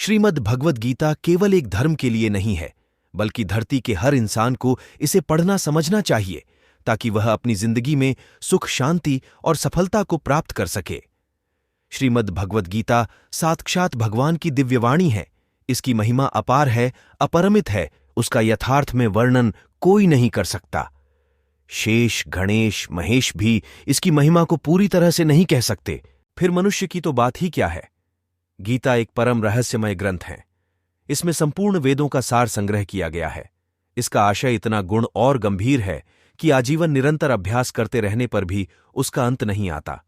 श्रीमद् भगवद गीता केवल एक धर्म के लिए नहीं है, बल्कि धरती के हर इंसान को इसे पढ़ना समझना चाहिए, ताकि वह अपनी जिंदगी में सुख, शांति और सफलता को प्राप्त कर सके। श्रीमद् भगवद गीता साक्षात भगवान की दिव्यवाणी है। इसकी महिमा अपार है, अपरिमित है। उसका यथार्थ में वर्णन कोई नहीं कर सकता। शेष, गणेश, महेश भी इसकी महिमा को पूरी तरह से नहीं कह सकते, फिर मनुष्य की तो बात ही क्या है। गीता एक परम रहस्यमय ग्रंथ है। इसमें संपूर्ण वेदों का सार संग्रह किया गया है। इसका आशय इतना गुण और गंभीर है कि आजीवन निरंतर अभ्यास करते रहने पर भी उसका अंत नहीं आता।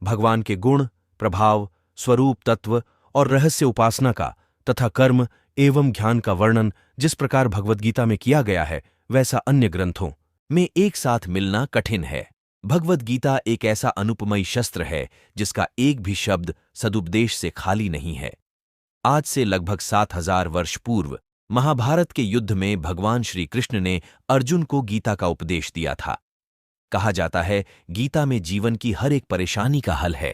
भगवान के गुण, प्रभाव, स्वरूप, तत्व और रहस्य उपासना का तथा कर्म एवं ज्ञान का वर्णन जिस प्रकार भगवद्गीता में किया गया है, वैसा अन्य ग्रंथों में एक साथ मिलना कठिन है। भगवद गीता एक ऐसा अनुपमयी शस्त्र है जिसका एक भी शब्द सदुपदेश से खाली नहीं है। आज से लगभग 7000 वर्ष पूर्व महाभारत के युद्ध में भगवान श्री कृष्ण ने अर्जुन को गीता का उपदेश दिया था। कहा जाता है, गीता में जीवन की हर एक परेशानी का हल है।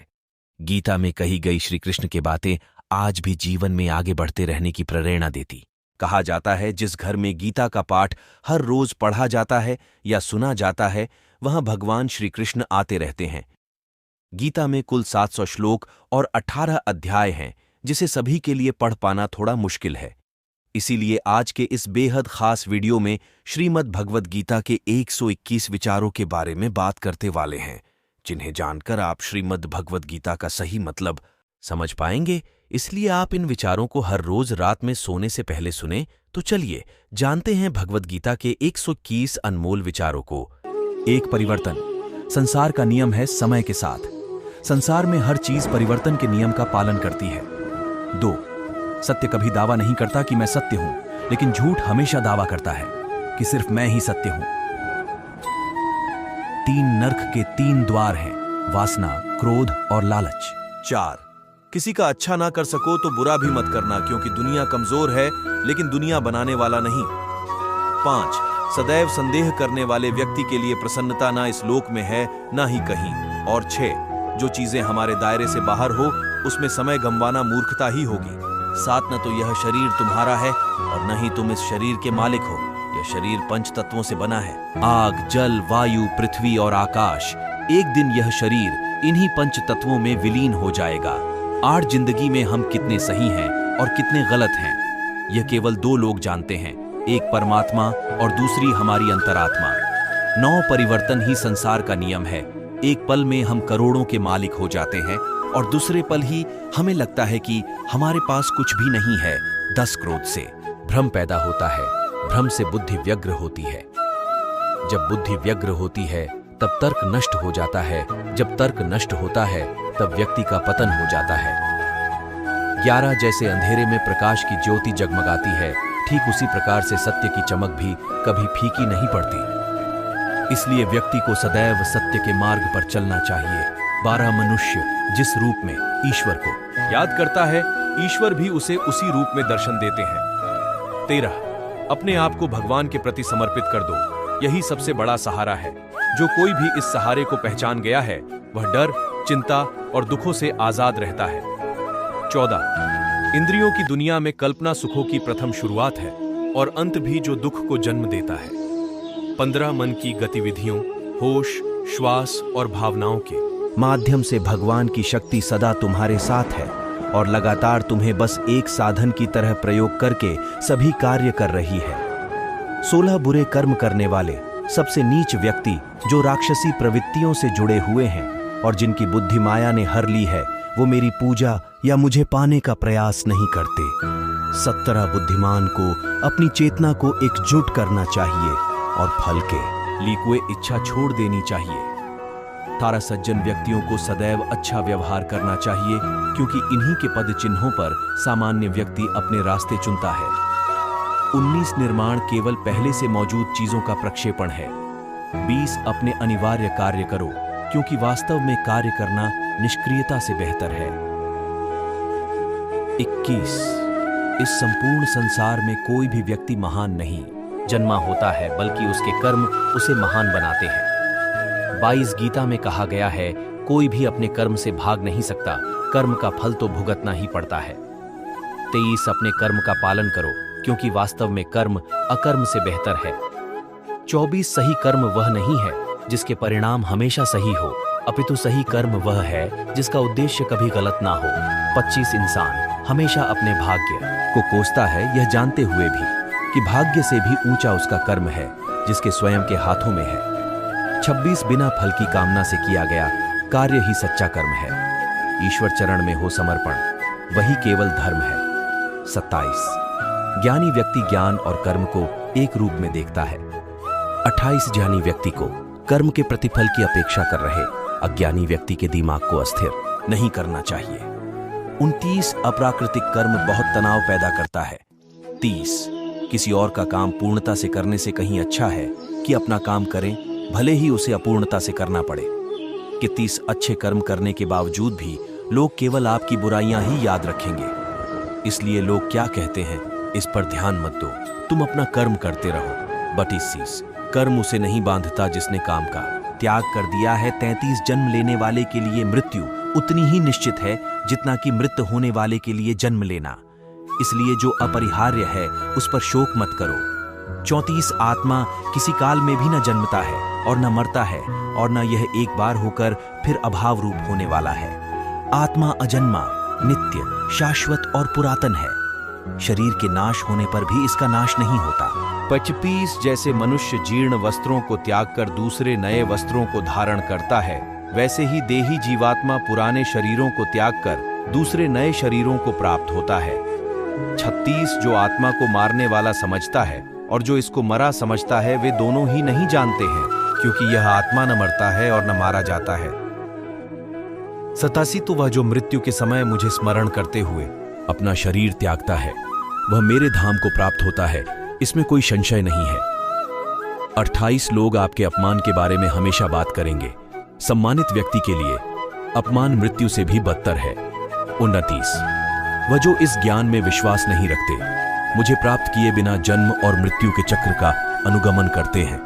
गीता में कही गई श्री कृष्ण की बातें आज भी जीवन में आगे बढ़ते रहने की प्रेरणा देती। कहा जाता है, जिस घर में गीता का पाठ हर रोज पढ़ा जाता है या सुना जाता है, वहां भगवान श्री कृष्ण आते रहते हैं। गीता में कुल 700 श्लोक और 18 अध्याय हैं, जिसे सभी के लिए पढ़ पाना थोड़ा मुश्किल है। इसीलिए आज के इस बेहद खास वीडियो में श्रीमद् भगवद गीता के 121 विचारों के बारे में बात करते वाले हैं, जिन्हें जानकर आप श्रीमद् भगवद गीता का सही मतलब समझ पाएंगे। इसलिए आप इन विचारों को हर रोज रात में सोने से पहले सुने। तो चलिए जानते हैं भगवद गीता के 121 अनमोल विचारों को। 1. परिवर्तन। संसार का नियम है समय के साथ। संसार में हर चीज परिवर्तन के नियम का पालन करती है। 2. सत्य कभी दावा नहीं करता कि मैं सत्य हूं, लेकिन झूठ हमेशा दावा करता है कि सिर्फ मैं ही सत्य हूं। 3. नरक के 3 द्वार हैं, वासना, क्रोध और लालच। 4. किसी का अच्छा ना कर सको तो बुरा भी मत करना, क्योंकि दुनिया कमजोर है लेकिन दुनिया बनाने वाला नहीं। 5. सदैव संदेह करने वाले व्यक्ति के लिए प्रसन्नता ना इस लोक में है ना ही कहीं। और 6. जो चीजें हमारे दायरे से बाहर हो उसमें समय गंवाना मूर्खता ही होगी। 7. न तो यह शरीर तुम्हारा है और न ही तुम इस शरीर के मालिक हो। यह शरीर 5 तत्वों से बना है, आग, जल, वायु, पृथ्वी और आकाश। एक दिन यह शरीर इन्हीं 5 तत्वों में विलीन हो जाएगा। 8. जिंदगी में हम कितने सही हैं और कितने गलत हैं, यह केवल 2 लोग जानते हैं, एक परमात्मा और दूसरी हमारी अंतरात्मा। 9. परिवर्तन ही संसार का नियम है। एक पल में हम करोड़ों के मालिक हो जाते हैं और दूसरे पल ही हमें लगता है कि हमारे पास कुछ भी नहीं है। 10. क्रोध से भ्रम पैदा होता है, भ्रम से बुद्धि व्यग्र होती है। जब बुद्धि व्यग्र होती है तब तर्क नष्ट हो जाता है, जब तर्क नष्ट होता है तब व्यक्ति का पतन हो जाता है। 11. जैसे अंधेरे में प्रकाश की ज्योति जगमगाती है, ठीक उसी प्रकार से सत्य की चमक भी कभी फीकी नहीं पड़ती। इसलिए व्यक्ति को सदैव सत्य के मार्ग पर चलना चाहिए। 12. मनुष्य जिस रूप में ईश्वर को याद करता है, ईश्वर भी उसे उसी रूप में दर्शन देते हैं। 13. अपने आप को भगवान के प्रति समर्पित कर दो, यही सबसे बड़ा सहारा है। जो कोई भी इस सहारे को पहचान गया है, वह डर, चिंता और दुखों से आजाद रहता है। 14. इंद्रियों की दुनिया में कल्पना सुखों की प्रथम शुरुआत है और अंत भी जो दुख को जन्म देता है। 15. मन की गतिविधियों, होश, श्वास और भावनाओं के माध्यम से भगवान की शक्ति सदा तुम्हारे साथ है और लगातार तुम्हें बस एक साधन की तरह प्रयोग करके सभी कार्य कर रही है। 16. बुरे कर्म करने वाले सबसे नीच व्यक्ति जो राक्षसी प्रवृत्तियों से जुड़े हुए हैं और जिनकी बुद्धि माया ने हर ली है, वो मेरी पूजा या मुझे पाने का प्रयास नहीं करते। 17. बुद्धिमान को अपनी चेतना को एकजुट करना चाहिए और फल के लीकुए इच्छा छोड़ देनी चाहिए। 18. सज्जन व्यक्तियों को सदैव अच्छा व्यवहार करना चाहिए, क्योंकि इन्हीं के पद चिन्हों पर सामान्य व्यक्ति अपने रास्ते चुनता है। 19. निर्माण केवल पहले से मौजूद चीजों का प्रक्षेपण है। 20. अपने अनिवार्य कार्य करो, क्योंकि वास्तव में कार्य करना निष्क्रियता से बेहतर है। 21. इस संपूर्ण संसार में कोई भी व्यक्ति महान नहीं जन्मा होता है, बल्कि उसके कर्म उसे महान बनाते हैं। 22. गीता में कहा गया है, कोई भी अपने कर्म से भाग नहीं सकता, कर्म का फल तो भुगतना ही पड़ता है। 23 अपने कर्म का पालन करो, क्योंकि वास्तव में कर्म अकर्म से बेहतर है। 24 सही कर्म वह नहीं है जिसके परिणाम हमेशा सही हो, अपितु सही कर्म वह है जिसका उद्देश्य कभी गलत ना हो। 25 इंसान हमेशा अपने भाग्य को कोसता है, यह जानते हुए भी कि भाग्य से भी ऊंचा उसका कर्म है जिसके स्वयं के हाथों में है। 26 बिना फल की कामना से किया गया कार्य ही सच्चा कर्म है। ईश्वर चरण में हो समर्पण, वही केवल धर्म है। 27 ज्ञानी व्यक्ति ज्ञान और कर्म को एक रूप में देखता है। 28 ज्ञानी व्यक्ति को कर्म के प्रतिफल की अपेक्षा कर रहे अज्ञानी व्यक्ति के दिमाग को अस्थिर नहीं करना चाहिए। 29 अप्राकृतिक कर्म बहुत तनाव पैदा करता है। 30 किसी और का काम पूर्णता से करने से कहीं अच्छा है कि अपना काम करें, भले ही उसे अपूर्णता से करना पड़े। कि 30 अच्छे कर्म करने के बावजूद भी लोग केवल आपकी बुराइयां ही याद रखेंगे। इसलिए लोग क्या कहते हैं इस पर ध्यान मत दो, तुम अपना कर्म करते रहो। 32 कर्म उसे नहीं बांधता जिसने काम का त्याग कर दिया है। 33 जन्म लेने वाले के लिए मृत्यु उतनी ही निश्चित है जितना कि मृत होने वाले के लिए जन्म लेना, इसलिए जो अपरिहार्य है उस पर शोक मत करो। 34 आत्मा किसी काल में भी न जन्मता है और न मरता है, और न यह एक बार होकर फिर अभाव रूप होने वाला है। आत्मा अजन्मा, नित्य, शाश्वत और पुरातन है। शरीर के नाश होने पर भी इसका नाश नहीं होता। 25 जैसे मनुष्य जीर्ण वस्त्रों को त्याग कर दूसरे नए वस्त्रों को धारण करता है, वैसे ही देही जीवात्मा पुराने शरीरों को त्याग कर दूसरे नए शरीरों को प्राप्त होता है। 36 जो आत्मा को मारने वाला समझता है और जो इसको मरा समझता है, वे दोनों ही नहीं जानते हैं, क्योंकि यह आत्मा न मरता है और न मारा जाता है। 87 तो वह जो मृत्यु के समय मुझे स्मरण करते हुए अपना शरीर त्यागता है, वह मेरे धाम को प्राप्त होता है, इसमें कोई संशय नहीं है। 28 लोग आपके अपमान के बारे में हमेशा बात करेंगे। सम्मानित व्यक्ति के लिए अपमान मृत्यु से भी बदतर है। 29 वह जो इस ज्ञान में विश्वास नहीं रखते, मुझे प्राप्त किए बिना जन्म और मृत्यु के चक्र का अनुगमन करते हैं।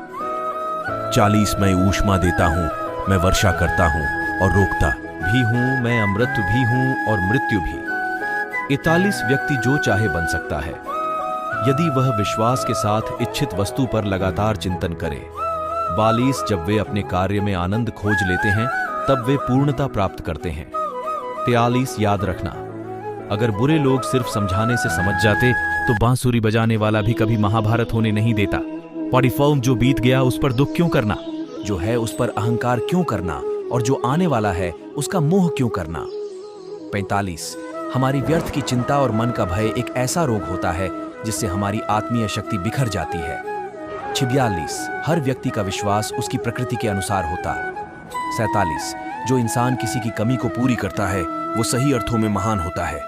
40 मैं ऊष्मा देता हूं, मैं वर्षा करता हूं और रोकता भी हूं, मैं अमृत भी हूं और मृत्यु भी। 41 व्यक्ति जो चाहे बन सकता है यदि वह विश्वास के साथ इच्छित वस्तु पर लगातार चिंतन करे। 42 जब वे अपने कार्य में आनंद खोज लेते हैं तब वे पूर्णता प्राप्त करते हैं। 43 याद रखना, अगर बुरे लोग सिर्फ समझाने से समझ जाते तो बांसुरी बजाने वाला भी कभी महाभारत होने नहीं देता। 44 जो बीत गया उस पर दुख क्यों करना, जो है उस पर अहंकार क्यों करना, और जो आने वाला है उसका मोह क्यों करना। 45 हमारी व्यर्थ की चिंता और मन का भय एक ऐसा रोग होता है जिससे हमारी आत्मीय शक्ति बिखर जाती है। 46 हर व्यक्ति का विश्वास उसकी प्रकृति के अनुसार होता। 47 जो इंसान किसी की कमी को पूरी करता है वो सही अर्थों में महान होता है।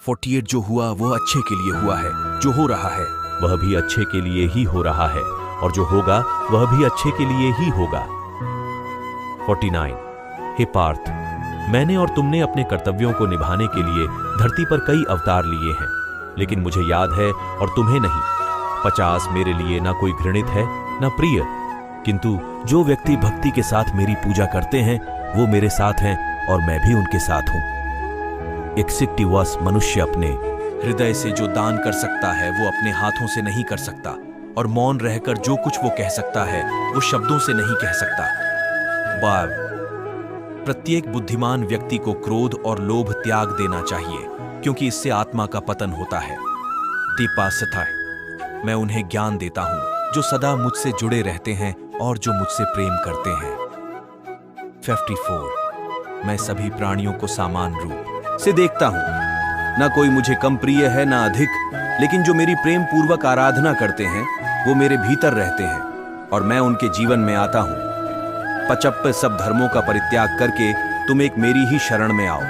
48 जो हुआ वो अच्छे के लिए हुआ है, जो हो रहा है वह भी अच्छे के लिए ही हो रहा है, और जो होगा वह भी अच्छे के लिए ही होगा। 49 हे पार्थ, मैंने और तुमने अपने कर्तव्यों को निभाने के लिए धरती पर कई अवतार लिए हैं, लेकिन मुझे याद है और तुम्हें नहीं। 50 मेरे लिए ना कोई घृणित है ना प्रिय, किंतु जो व्यक्ति भक्ति के साथ मेरी पूजा करते हैं वो मेरे साथ हैं और मैं भी उनके साथ हूं। 61 मनुष्य अपने हृदय से जो दान कर सकता है वो अपने हाथों से नहीं कर सकता, और मौन रहकर जो कुछ वो कह सकता है वो शब्दों से नहीं कह सकता। प्रत्येक बुद्धिमान व्यक्ति को क्रोध और लोभ त्याग देना चाहिए, क्योंकि इससे आत्मा का पतन होता है। मैं उन्हें ज्ञान देता हूं जो सदा मुझसे जुड़े रहते हैं और जो मुझसे प्रेम करते हैं। 54 मैं सभी प्राणियों को समान रूप से देखता हूं, ना कोई मुझे कम प्रिय है ना अधिक, लेकिन जो मेरी प्रेम पूर्वक आराधना करते हैं वो मेरे भीतर रहते हैं और मैं उनके जीवन में आता हूं। 55 सब धर्मों का परित्याग करके तुम एक मेरी ही शरण में आओ,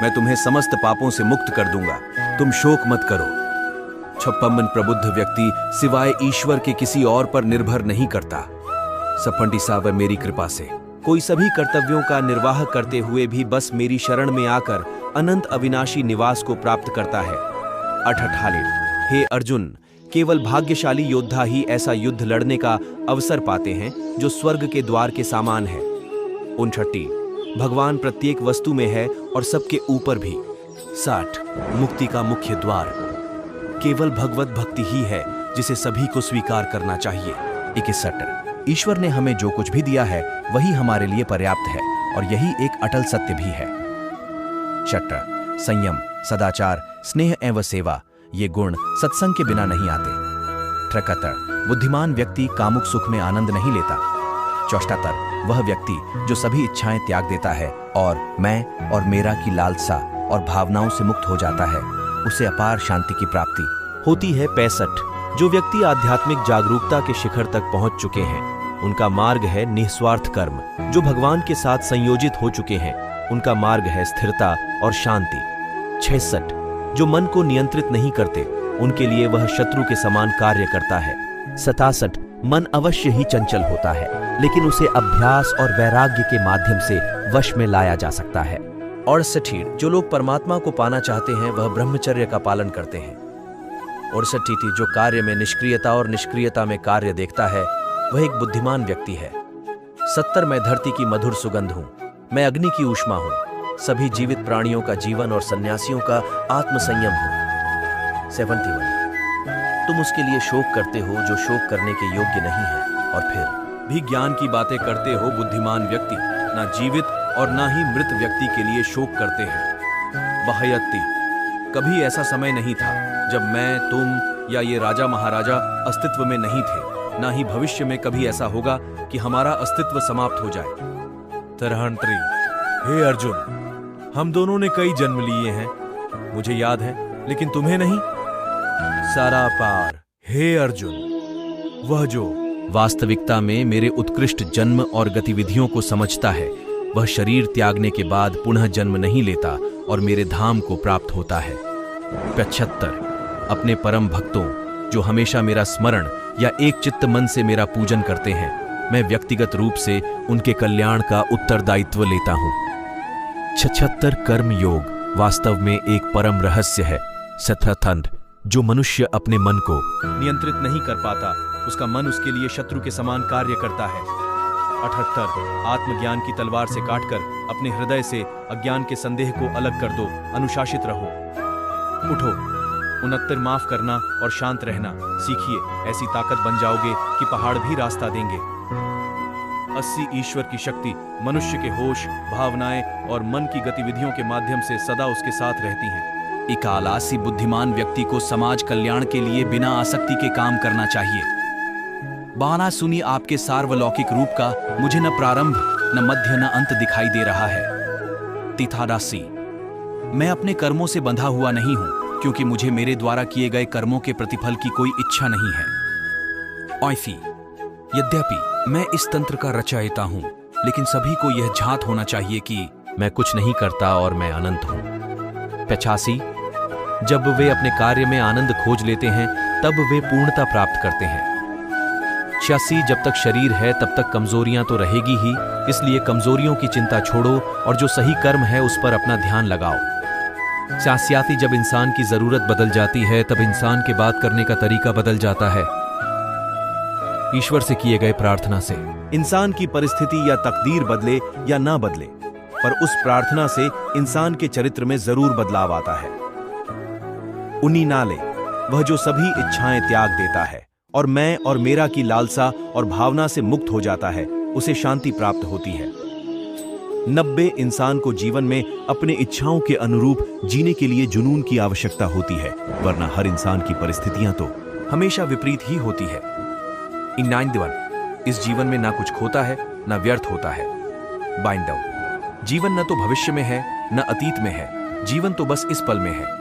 मैं तुम्हें समस्त पापों से मुक्त कर दूंगा, तुम शोक मत करो। 56 प्रबुद्ध व्यक्ति सिवाय ईश्वर के किसी और पर निर्भर नहीं करता। 56 मेरी कृपा से कोई सभी कर्तव्यों का निर्वाह करते हुए भी बस मेरी शरण में आकर अनंत अविनाशी निवास को प्राप्त करता है। 48 हे अर्जुन, केवल भाग्यशाली योद्धा ही ऐसा युद्ध लड़ने का अवसर पाते हैं जो स्वर्ग के द्वार के समान है। 59 भगवान प्रत्येक वस्तु में है और सबके ऊपर भी, 60 मुक्ति का मुख्य द्वार। केवल भगवत भक्ति ही है जिसे सभी को स्वीकार करना चाहिए। 61 ईश्वर ने हमें जो कुछ भी दिया है वही हमारे लिए पर्याप्त है और यही एक अटल सत्य भी है। 66 संयम, सदाचार, स्नेह एवं सेवा ये गुण सत्संग के बिना नहीं आते। 73 बुद्धिमान व्यक्ति कामुक सुख में आनंद नहीं लेता। 74 वह व्यक्ति जो सभी इच्छाएं त्याग देता है और मैं और मेरा की लालसा और भावनाओं से मुक्त हो जाता है, उसे अपार शांति की प्राप्ति होती है। 65 जो व्यक्ति आध्यात्मिक जागरूकता के शिखर तक पहुंच चुके हैं, उनका मार्ग है निस्वार्थ कर्म। जो भगवान के साथ संयोजित हो चुके हैं, उनका मार्ग है स्थिरता और शांति। 66 जो मन को नियंत्रित नहीं करते, उनके लिए वह शत्रु के समान कार्य करता है। 67 मन अवश्य ही चंचल होता है, लेकिन उसे अभ्यास और वैराग्य के माध्यम से वश में लाया जा सकता है। 68 जो लोग परमात्मा को पाना चाहते हैं, वह ब्रह्मचर्य का पालन करते हैं। 68 जो कार्य में निष्क्रियता और निष्क्रियता में कार्य देखता है, वह एक बुद्धिमान व्यक्ति है। 70 मैं धरती की मधुर सुगंध हूं, मैं अग्नि की ऊष्मा हूं, सभी जीवित प्राणियों का जीवन और सन्यासियों का आत्मसंयम हूं। 71 तुम उसके लिए शोक करते हो जो शोक करने के योग्य नहीं है, और फिर भी ज्ञान की बातें करते हो। बुद्धिमान व्यक्ति ना जीवित और ना ही मृत व्यक्ति के लिए शोक करते हैं। 72 कभी ऐसा समय नहीं था जब मैं, तुम या ये राजा महाराजा अस्तित्व में नहीं थे, ना ही भविष्य में कभी ऐसा होगा कि हमारा अस्तित्व समाप्त हो जाए। 73 हे अर्जुन, हम दोनों ने कई जन्म लिए हैं, मुझे याद है, लेकिन तुम्हें नहीं। सारा पार हे अर्जुन, वह जो वास्तविकता में मेरे उत्कृष्ट जन्म और गतिविधियों को समझता है, वह शरीर त्यागने के बाद पुनः जन्म नहीं लेता और मेरे धाम को प्राप्त होता है। 75 अपने परम भक्तों जो हमेशा मेरा स्मरण या एक चित्त मन से मेरा पूजन करते हैं, मैं व्यक्तिगत रूप से उनके कल्याण का उत्तरदायित्व लेता हूं। 76 कर्म योग वास्तव में एक परम रहस्य है। 77 जो मनुष्य अपने मन को नियंत्रित नहीं कर पाता, उसका मन उसके लिए शत्रु के समान कार्य करता है। 78 आत्मज्ञान की तलवार से काटकर अपने हृदय से अज्ञान के संदेह को अलग कर दो, अनुशासित रहो, उठो। 69 माफ करना और शांत रहना सीखिए, ऐसी ताकत बन जाओगे कि पहाड़ भी रास्ता देंगे। 80 ईश्वर की शक्ति मनुष्य के होश, भावनाएं और मन की गतिविधियों के माध्यम से सदा उसके साथ रहती हैं। 81 बुद्धिमान व्यक्ति को समाज कल्याण के लिए बिना आसक्ति के काम करना चाहिए। 92 सुनी आपके सार्वलौकिक रूप का मुझे न प्रारंभ न मध्य न अंत दिखाई दे रहा है। 83 मैं अपने कर्मों से बंधा हुआ नहीं हूं, क्योंकि मुझे मेरे द्वारा किए गए कर्मों के प्रतिफल की कोई इच्छा नहीं है। 84 यद्यपि मैं इस तंत्र का रचयिता हूं, लेकिन सभी को यह झात होना चाहिए कि मैं कुछ नहीं करता और मैं अनंत हूं। 85 जब वे अपने कार्य में आनंद खोज लेते हैं, तब वे पूर्णता प्राप्त करते हैं। 86 जब तक शरीर है तब तक कमजोरियां तो रहेगी ही, इसलिए कमजोरियों की चिंता छोड़ो और जो सही कर्म है उस पर अपना ध्यान लगाओ। 87 जब इंसान की जरूरत बदल जाती है, तब इंसान के बात करने का तरीका बदल जाता है। ईश्वर से किए गए प्रार्थना से इंसान की परिस्थिति या तकदीर बदले या ना बदले, पर उस प्रार्थना से इंसान के चरित्र में जरूर बदलाव आता है। 79 वह जो सभी इच्छाएं त्याग देता है और मैं और मेरा की लालसा और भावना से मुक्त हो जाता है, उसे शांति प्राप्त होती है। 90 इंसान को जीवन में अपने इच्छाओं के अनुरूप जीने के लिए जुनून की आवश्यकता होती है, वरना हर इंसान की परिस्थितियां तो हमेशा विपरीत ही होती है। 91 इस जीवन में ना कुछ खोता है ना व्यर्थ होता है। 92 जीवन न तो भविष्य में है न अतीत में है, जीवन तो बस इस पल में है।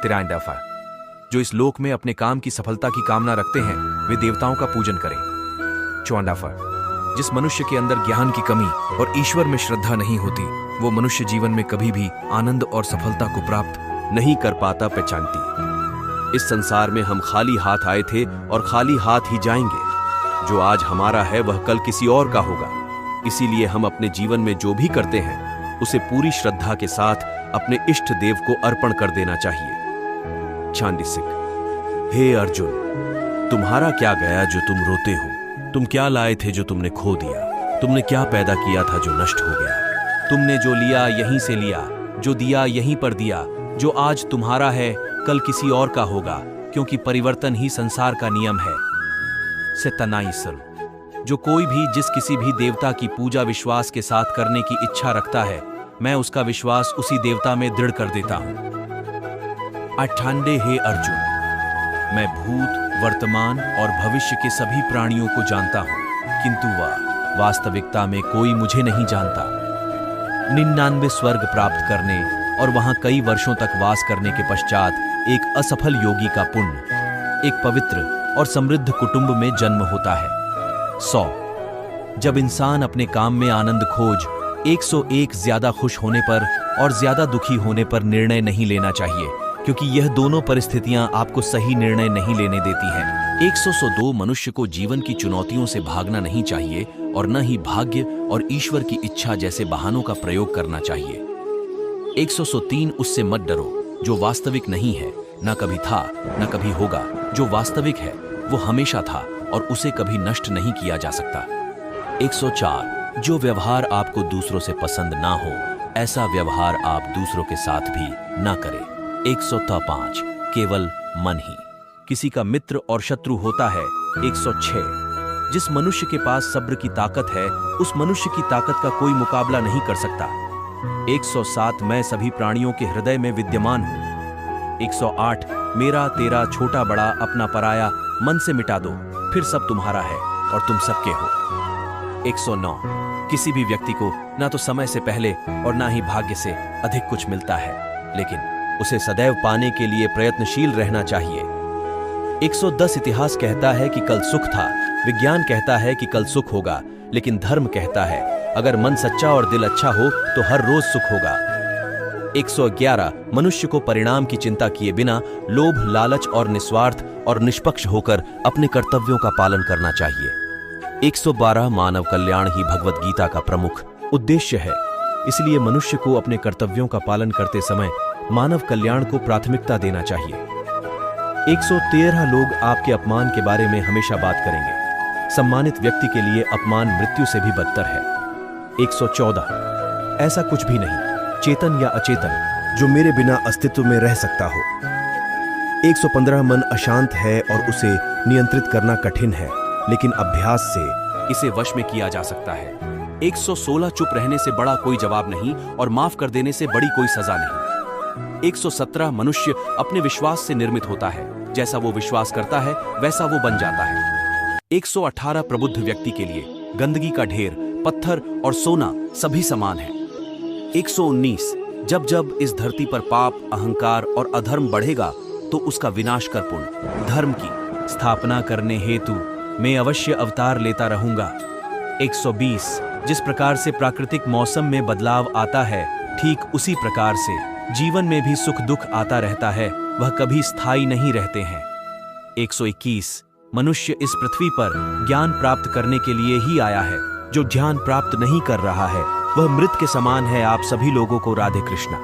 93 जो इस लोक में अपने काम की सफलता की कामना रखते हैं, वे देवताओं का पूजन करें। 94 जिस मनुष्य के अंदर ज्ञान की कमी और ईश्वर में श्रद्धा नहीं होती, वो मनुष्य जीवन में कभी भी आनंद और सफलता को प्राप्त नहीं कर पाता। 95 इस संसार में हम खाली हाथ आए थे और खाली हाथ ही जाएंगे। जो आज हमारा है वह कल किसी और का होगा, इसीलिए हम अपने जीवन में जो भी करते हैं उसे पूरी श्रद्धा के साथ अपने इष्ट देव को अर्पण कर देना चाहिए। 96 हे अर्जुन, तुम्हारा क्या गया जो तुम रोते हो? तुम क्या लाए थे जो तुमने खो दिया? तुमने क्या पैदा किया था जो नष्ट हो गया? तुमने जो लिया यहीं से लिया, जो दिया यहीं पर दिया, जो आज तुम्हारा है कल किसी और का होगा, क्योंकि परिवर्तन ही संसार का नियम है। सेतनाइसर, जो कोई भी जिस किसी भी देवता की पूजा विश्वास के साथ करने की इच्छा रखता है, मैं उसका विश्वास उसी देवता में दृढ़ कर देता हूं। 98 हे अर्जुन, मैं भूत, वर्तमान और भविष्य के सभी प्राणियों को जानता हूं, किंतु वह वास्तविकता में कोई मुझे नहीं जानता। 99 स्वर्ग प्राप्त करने और वहां कई वर्षों तक वास करने के पश्चात एक असफल योगी का पुण्य एक पवित्र और समृद्ध कुटुंब में जन्म होता है। 100, जब इंसान अपने काम में आनंद खोज 101 ज्यादा खुश होने पर और ज्यादा दुखी होने पर निर्णय नहीं लेना चाहिए, क्योंकि यह दोनों परिस्थितियां आपको सही निर्णय नहीं लेने देती हैं। 102 मनुष्य को जीवन की चुनौतियों से भागना नहीं चाहिए और न ही भाग्य और ईश्वर की इच्छा जैसे बहानों का प्रयोग करना चाहिए। 103 उससे मत डरो जो वास्तविक नहीं है, न कभी था न कभी होगा। जो वास्तविक है वो हमेशा था और उसे कभी नष्ट नहीं किया जा सकता। 104, जो व्यवहार आपको दूसरों से पसंद ना हो, ऐसा व्यवहार आप दूसरों के साथ भी ना करें। 105, केवल मन ही किसी का मित्र और शत्रु होता है। 106, जिस मनुष्य के पास सब्र की ताकत है, उस मनुष्य की ताकत का कोई मुकाबला नहीं कर सकता। 107, मैं सभी प्राणियों के हृदय में विद्यमान हूं। 108, मेरा तेरा छोटा बड़ा अपना पराया मन से मिटा दो, फिर सब तुम्हारा है और तुम सबके हो। 109, किसी भी व्यक्ति को ना तो समय से पहले और ना ही भाग्य से अधिक कुछ मिलता है, लेकिन उसे सदैव पाने के लिए प्रयत्नशील रहना चाहिए। 110, इतिहास कहता है कि कल सुख था, विज्ञान कहता है कि कल सुख होगा, लेकिन धर्म कहता है अगर मन सच्चा और दिल अच्छा हो तो हर रोज सुख होगा। 111, मनुष्य को परिणाम की चिंता किए बिना लोभ, लालच और निस्वार्थ और निष्पक्ष होकर अपने कर्तव्यों का पालन करना चाहिए। 112, मानव कल्याण ही भगवत गीता का प्रमुख उद्देश्य है, इसलिए मनुष्य को अपने कर्तव्यों का पालन करते समय मानव कल्याण को प्राथमिकता देना चाहिए। 113, लोग आपके अपमान के बारे में हमेशा बात करेंगे। सम्मानित व्यक्ति के लिए अपमान मृत्यु से भी बदतर है। 114, ऐसा कुछ भी नहीं, चेतन या अचेतन, जो मेरे बिना अस्तित्व में रह सकता हो। 115, मन अशांत है और उसे नियंत्रित करना कठिन है, लेकिन अभ्यास से इसे वश में किया जा सकता है। 116, चुप रहने से बड़ा कोई जवाब नहीं और माफ कर देने से बड़ी कोई सजा नहीं। 117, मनुष्य अपने विश्वास से निर्मित होता है, जैसा वो विश्वास करता है वैसा वो बन जाता है। 118, प्रबुद्ध व्यक्ति के लिए गंदगी का ढेर, पत्थर और सोना सभी समान है। 119, जब जब इस धरती पर पाप, अहंकार और अधर्म बढ़ेगा तो उसका विनाश कर पुण्य, धर्म की स्थापना करने हेतु मैं अवश्य अवतार लेता रहूंगा। 120, जिस प्रकार से प्राकृतिक मौसम में बदलाव आता है, ठीक उसी प्रकार से जीवन में भी सुख दुख आता रहता है, वह कभी स्थायी नहीं रहते हैं। 121, मनुष्य इस पृथ्वी पर ज्ञान प्राप्त करने के लिए ही आया है। जो ज्ञान प्राप्त नहीं कर रहा है वह मृत के समान है। आप सभी लोगों को राधे कृष्णा।